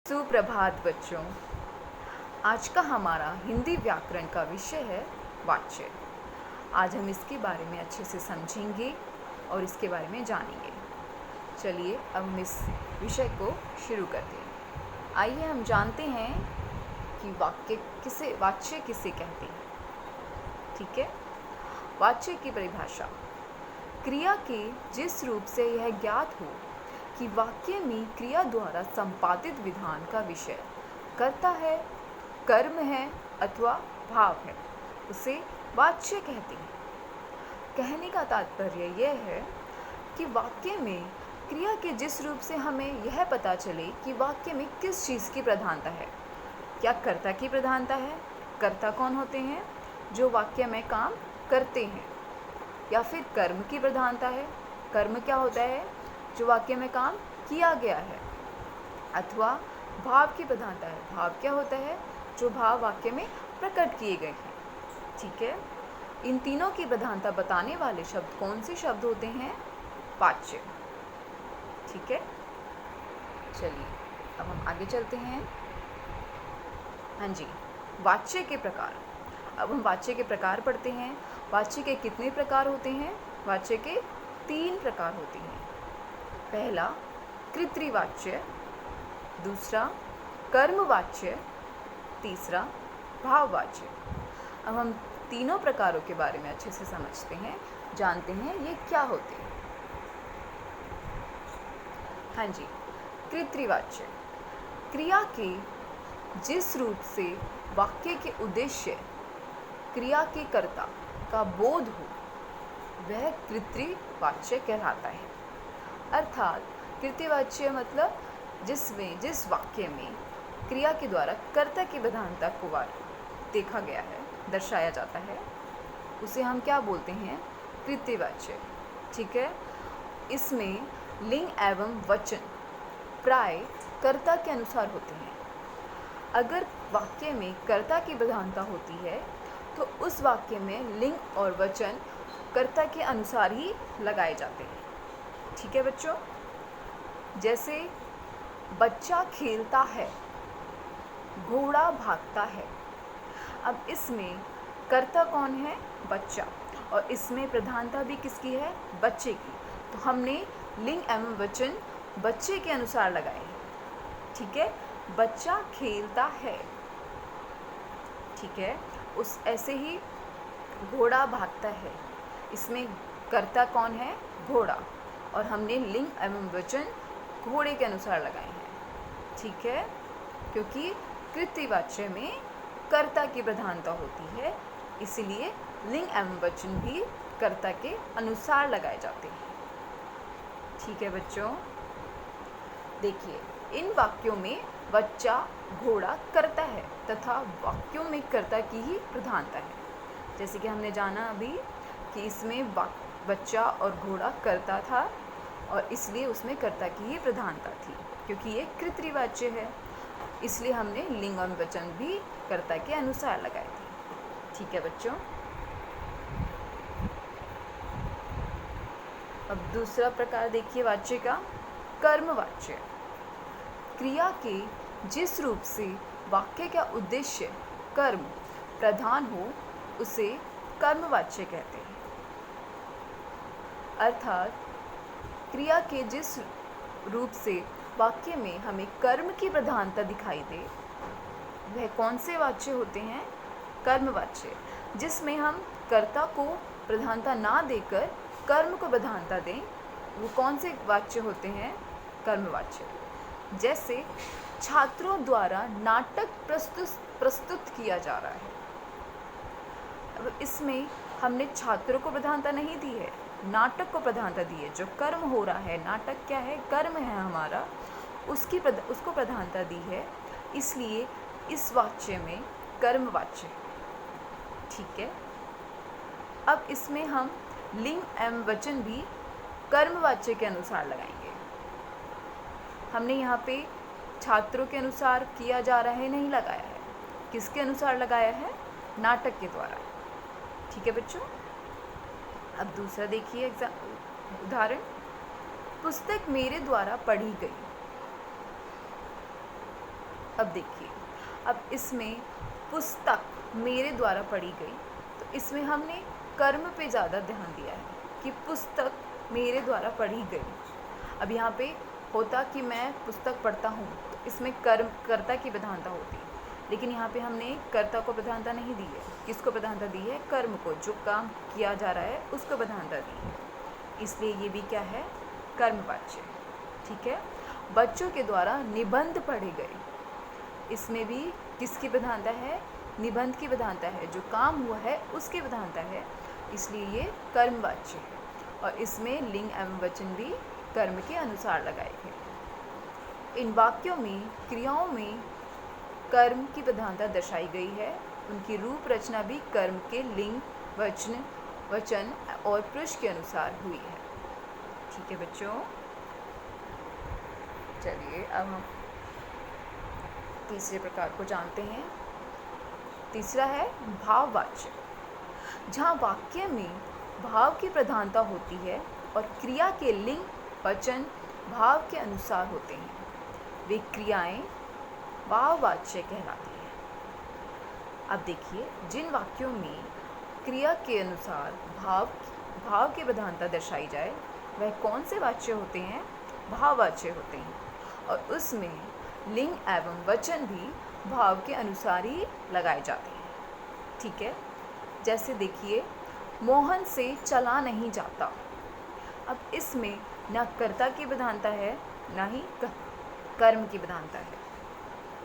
सुप्रभात बच्चों। आज का हमारा हिंदी व्याकरण का विषय है वाच्य। आज हम इसके बारे में अच्छे से समझेंगे और इसके बारे में जानेंगे। चलिए अब हम इस विषय को शुरू करते हैं। आइए हम जानते हैं कि वाच्य किसे कहते हैं। ठीक है, वाच्य की परिभाषा: क्रिया के जिस रूप से यह ज्ञात हो कि वाक्य में क्रिया द्वारा संपादित विधान का विषय कर्ता है, कर्म है अथवा भाव है, उसे वाच्य कहते हैं। कहने का तात्पर्य यह है कि वाक्य में क्रिया के जिस रूप से हमें यह पता चले कि वाक्य में किस चीज़ की प्रधानता है। क्या कर्ता की प्रधानता है? कर्ता कौन होते हैं? जो वाक्य में काम करते हैं। या फिर कर्म की प्रधानता है? कर्म क्या होता है? जो वाक्य में काम किया गया है। अथवा भाव की प्रधानता है। भाव क्या होता है? जो भाव वाक्य में प्रकट किए गए हैं। ठीक है, इन तीनों की प्रधानता बताने वाले शब्द कौन से शब्द होते हैं? वाच्य। ठीक है, चलिए अब हम आगे चलते हैं। हाँ जी, वाच्य के प्रकार। अब हम वाच्य के प्रकार पढ़ते हैं। वाच्य के कितने प्रकार होते हैं? वाच्य के 3 प्रकार होते हैं। पहला कृत्रिवाच्य, दूसरा कर्मवाच्य, तीसरा भाववाच्य। अब हम तीनों प्रकारों के बारे में अच्छे से समझते हैं, जानते हैं ये क्या होते हैं। हाँ जी, कृत्रिवाच्य: क्रिया के जिस रूप से वाक्य के उद्देश्य क्रिया के कर्ता का बोध हो वह कृत्रिवाच्य कहलाता है। अर्थात कृत्रिवाच्य मतलब जिस वाक्य में क्रिया के द्वारा कर्ता की प्रधानता को देखा गया है, दर्शाया जाता है, उसे हम क्या बोलते हैं? कृत्रिवाच्य। ठीक है, इसमें लिंग एवं वचन प्राय कर्ता के अनुसार होते हैं। अगर वाक्य में कर्ता की प्रधानता होती है तो उस वाक्य में लिंग और वचन कर्ता के अनुसार ही लगाए जाते हैं। ठीक है बच्चों, जैसे बच्चा खेलता है, घोड़ा भागता है। अब इसमें कर्ता कौन है? बच्चा। और इसमें प्रधानता भी किसकी है? बच्चे की। तो हमने लिंग एवं वचन बच्चे के अनुसार लगाए हैं। ठीक है, बच्चा खेलता है। ठीक है, उस ऐसे ही घोड़ा भागता है, इसमें कर्ता कौन है? घोड़ा। और हमने लिंग एवं वचन घोड़े के अनुसार लगाए हैं। ठीक है, क्योंकि कृत्रिवाच्य में कर्ता की प्रधानता होती है, इसलिए लिंग एवं वचन भी कर्ता के अनुसार लगाए जाते हैं। ठीक है बच्चों, देखिए इन वाक्यों में बच्चा घोड़ा कर्ता है तथा वाक्यों में कर्ता की ही प्रधानता है। जैसे कि हमने जाना अभी कि इसमें बच्चा और घोड़ा कर्ता था और इसलिए उसमें कर्ता की ही प्रधानता थी, क्योंकि ये कृत्रिवाच्य है, इसलिए हमने लिंग और वचन भी कर्ता के अनुसार लगाए थे। ठीक है बच्चों, अब दूसरा प्रकार देखिए वाच्य का, कर्मवाच्य: क्रिया के जिस रूप से वाक्य का उद्देश्य कर्म प्रधान हो उसे कर्मवाच्य कहते हैं। अर्थात क्रिया के जिस रूप से वाक्य में हमें कर्म की प्रधानता दिखाई दे वह कौन से वाच्य होते हैं? कर्मवाच्य। जिसमें हम कर्ता को प्रधानता ना देकर कर्म को प्रधानता दें, वो कौन से वाच्य होते हैं? कर्मवाच्य। जैसे छात्रों द्वारा नाटक प्रस्तुत किया जा रहा है। अब इसमें हमने छात्रों को प्रधानता नहीं दी है, नाटक को प्रधानता दी है। जो कर्म हो रहा है, नाटक क्या है? कर्म है हमारा, उसको प्रधानता दी है, इसलिए इस वाच्य में कर्मवाच्य। ठीक है, अब इसमें हम लिंग एवं वचन भी कर्मवाच्य के अनुसार लगाएंगे। हमने यहाँ पे छात्रों के अनुसार किया जा रहा है नहीं लगाया है, किसके अनुसार लगाया है? नाटक के द्वारा। ठीक है बच्चों, अब दूसरा देखिए उदाहरण, पुस्तक मेरे द्वारा पढ़ी गई। अब देखिए, अब इसमें पुस्तक मेरे द्वारा पढ़ी गई, तो इसमें हमने कर्म पे ज़्यादा ध्यान दिया है कि पुस्तक मेरे द्वारा पढ़ी गई। अब यहाँ पे होता कि मैं पुस्तक पढ़ता हूँ, तो इसमें कर्म कर्ता की प्रधानता होती, लेकिन यहाँ पे हमने कर्ता को प्रधानता नहीं दी है। किसको प्रधानता दी है? कर्म को, जो काम किया जा रहा है उसको प्रधानता दी है, इसलिए ये भी क्या है? कर्मवाच्य। ठीक है। बच्चों के द्वारा निबंध पढ़े गए, इसमें भी किसकी प्रधानता है? निबंध की प्रधानता है, जो काम हुआ है उसकी प्रधानता है, इसलिए ये कर्मवाच्य है। और इसमें लिंग एवं वचन भी कर्म के अनुसार लगाए गए। इन वाक्यों में क्रियाओं में कर्म की प्रधानता दर्शाई गई है। उनकी रूप रचना भी कर्म के लिंग, वचन और पुरुष के अनुसार हुई है। ठीक है बच्चों, चलिए अब हम तीसरे प्रकार को जानते हैं। तीसरा है भाववाच्य, जहाँ वाक्य में भाव की प्रधानता होती है और क्रिया के लिंग, वचन भाव के अनुसार होते हैं, वे क्रियाएं भाववाच्य कहलाती हैं। अब देखिए, जिन वाक्यों में क्रिया के अनुसार भाव की प्रधानता दर्शाई जाए, वह कौन से वाच्य होते हैं? भाववाच्य होते हैं, और उसमें लिंग एवं वचन भी भाव के अनुसार ही लगाए जाते हैं। ठीक है। जैसे देखिए, मोहन से चला नहीं जाता। अब इसमें न कर्ता की प्रधानता है, न ही कर्म की प्रधानता है।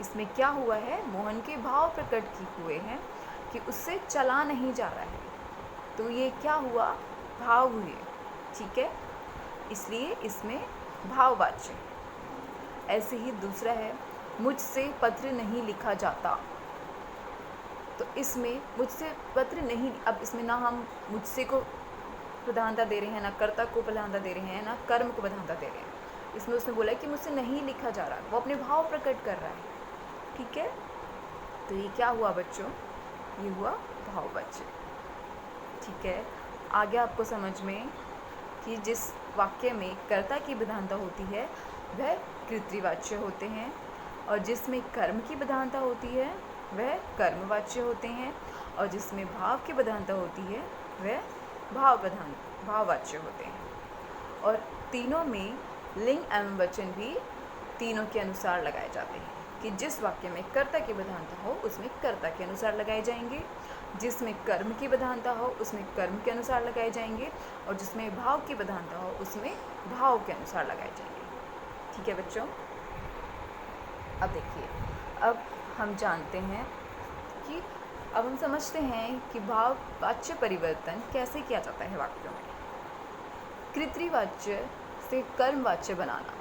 इसमें क्या हुआ है? मोहन के भाव प्रकट किए हुए हैं कि उससे चला नहीं जा रहा है, तो ये क्या हुआ? भाव हुए। ठीक है, इसलिए इसमें भाववाच्य। ऐसे ही दूसरा है, मुझसे पत्र नहीं लिखा जाता। तो इसमें मुझसे पत्र नहीं, अब इसमें ना हम मुझसे को प्रधानता दे रहे हैं, ना कर्ता को प्रधानता दे रहे हैं, ना कर्म को प्रधानता दे रहे हैं। इसमें उसने बोला कि मुझसे नहीं लिखा जा रहा, वो अपने भाव प्रकट कर रहा है। ठीक है, तो ये क्या हुआ बच्चों? ये हुआ भाववाच्य। ठीक है, आगे आपको समझ में कि जिस वाक्य में कर्ता की प्रधानता होती है वह कृत्रिवाच्य होते हैं, और जिसमें कर्म की प्रधानता होती है वह कर्मवाच्य होते हैं, और जिसमें भाव की प्रधानता होती है वह भाववाच्य होते हैं। और तीनों में लिंग एवं वचन भी तीनों के अनुसार लगाए जाते हैं, कि जिस वाक्य में कर्ता की प्रधानता हो उसमें कर्ता के अनुसार लगाए जाएंगे, जिसमें कर्म की प्रधानता हो उसमें कर्म के अनुसार लगाए जाएंगे, और जिसमें भाव की प्रधानता हो उसमें भाव के अनुसार लगाए जाएंगे। ठीक है बच्चों, अब देखिए, अब हम जानते हैं कि अब हम समझते हैं कि भाववाच्य परिवर्तन कैसे किया जाता है वाक्यों में। कृत्रिवाच्य से कर्मवाच्य बनाना।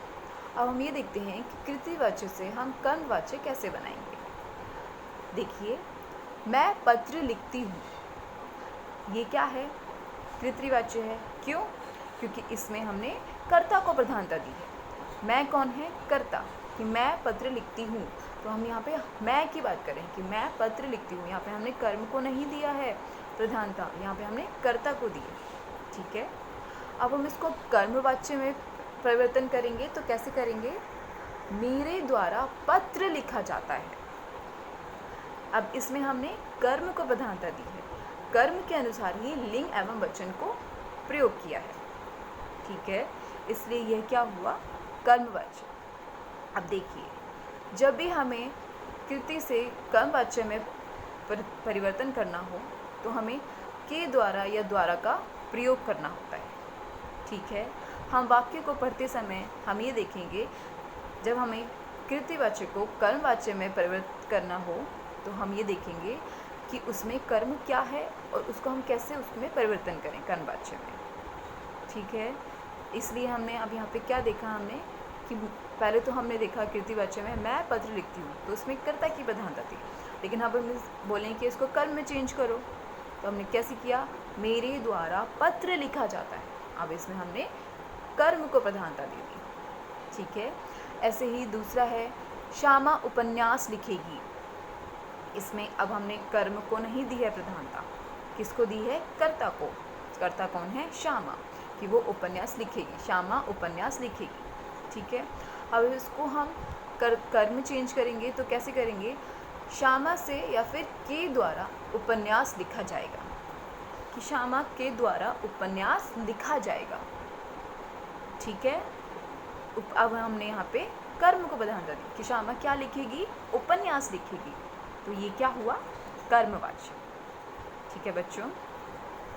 अब हम ये देखते हैं कि कृत्रिवाच्य से हम कर्मवाच्य कैसे बनाएंगे। देखिए, मैं पत्र लिखती हूँ, ये क्या है? कृत्रिवाच्य है। क्यों? क्योंकि इसमें हमने कर्ता को प्रधानता दी है। मैं कौन है? कर्ता, कि मैं पत्र लिखती हूँ, तो हम यहाँ पे मैं की बात करें कि मैं पत्र लिखती हूँ। यहाँ पे हमने कर्म को नहीं दिया है प्रधानता, यहाँ पे हमने कर्ता को दी है। ठीक है, अब हम इसको कर्मवाच्य में परिवर्तन करेंगे तो कैसे करेंगे? मेरे द्वारा पत्र लिखा जाता है। अब इसमें हमने कर्म को प्रधानता दी है, कर्म के अनुसार ही लिंग एवं वचन को प्रयोग किया है। ठीक है, इसलिए यह क्या हुआ? कर्मवाच्य। अब देखिए, जब भी हमें कृति से कर्मवाच्य में परिवर्तन करना हो तो हमें के द्वारा या द्वारा का प्रयोग करना होता है। ठीक है, हम वाक्य को पढ़ते समय हम ये देखेंगे, जब हमें कृतिवाच्य को कर्मवाच्य में परिवर्तित करना हो तो हम ये देखेंगे कि उसमें कर्म क्या है और उसको हम कैसे उसमें परिवर्तन करें कर्मवाच्य में। ठीक है, इसलिए हमने अब यहाँ पे क्या देखा? हमने कि पहले तो हमने देखा कृतिवाच्य में मैं पत्र लिखती हूँ, तो उसमें कर्ता की प्रधानता थी, लेकिन अब हम बोलें कि इसको कर्म में चेंज करो, तो हमने कैसे किया? मेरे द्वारा पत्र लिखा जाता है। अब इसमें हमने कर्म को प्रधानता दे दी। ठीक है, ऐसे ही दूसरा है, श्यामा उपन्यास लिखेगी। इसमें अब हमने कर्म को नहीं दी है प्रधानता, किसको दी है? कर्ता को। कर्ता कौन है? श्यामा, कि वो उपन्यास लिखेगी, श्यामा उपन्यास लिखेगी। ठीक है, अब इसको हम कर्म चेंज करेंगे तो कैसे करेंगे, श्यामा से या फिर के द्वारा उपन्यास लिखा जाएगा, कि श्यामा के द्वारा उपन्यास लिखा जाएगा। ठीक है, अब हमने यहाँ पे कर्म को प्रधानता दी कि श्यामा क्या लिखेगी, उपन्यास लिखेगी, तो ये क्या हुआ, कर्मवाच्य। ठीक है बच्चों,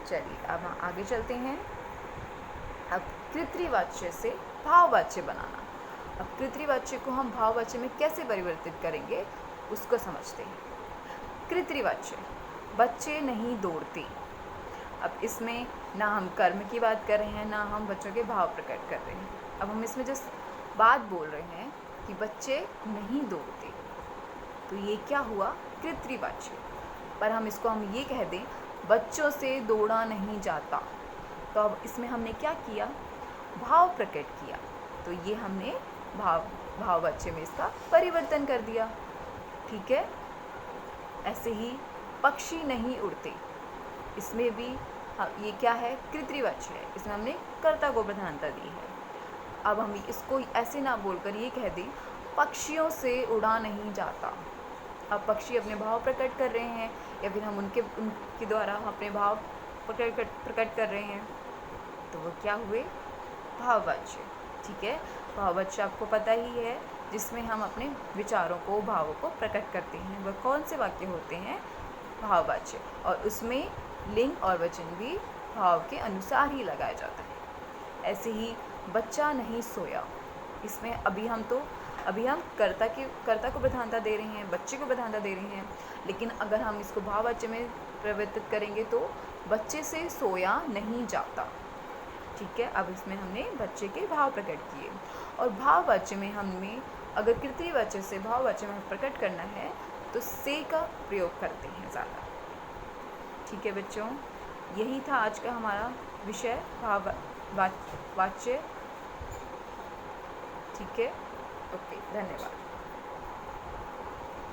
चलिए अब हम आगे चलते हैं। अब कृत्रिवाच्य से भाववाच्य बनाना। अब कृत्रिवाच्य को हम भाववाच्य में कैसे परिवर्तित करेंगे उसको समझते हैं। कृत्रिवाच्य, बच्चे नहीं दौड़ते। अब इसमें ना हम कर्म की बात कर रहे हैं, ना हम बच्चों के भाव प्रकट कर रहे हैं। अब हम इसमें जिस बात बोल रहे हैं कि बच्चे नहीं दौड़ते, तो ये क्या हुआ, कृत्रिवाच्य। पर हम इसको हम ये कह दें, बच्चों से दौड़ा नहीं जाता, तो अब इसमें हमने क्या किया, भाव प्रकट किया, तो ये हमने भाववाच्य में इसका परिवर्तन कर दिया। ठीक है, ऐसे ही पक्षी नहीं उड़ते, इसमें भी ये क्या है, कृत्रिवाच्य है, इसमें हमने कर्ता को प्रधानता दी है। अब हम इसको ऐसे ना बोलकर ये कह दें, पक्षियों से उड़ा नहीं जाता। अब पक्षी अपने भाव प्रकट कर रहे हैं या फिर हम उनके द्वारा अपने भाव प्रकट कर रहे हैं, तो वो क्या हुए, भाववाच्य। ठीक है, भाववाच्य आपको पता ही है, जिसमें हम अपने विचारों को, भावों को प्रकट करते हैं, वह कौन से वाक्य होते हैं, भाववाच्य। और उसमें लिंग और वचन भी भाव के अनुसार ही लगाया जाता है। ऐसे ही बच्चा नहीं सोया, इसमें अभी हम कर्ता को प्रधानता दे रहे हैं, बच्चे को प्रधानता दे रहे हैं, लेकिन अगर हम इसको भाववाच्य में परिवर्तित करेंगे तो बच्चे से सोया नहीं जाता। ठीक है, अब इसमें हमने बच्चे के भाव प्रकट किए। और भाववाच्य में हमें अगर कृत्रिवाच्य से भाववाच्य में प्रकट करना है तो से का प्रयोग करते हैं ज़्यादा। ठीक है बच्चों, यही था आज का हमारा विषय, भाववाच्य। ठीक है, ओके, धन्यवाद।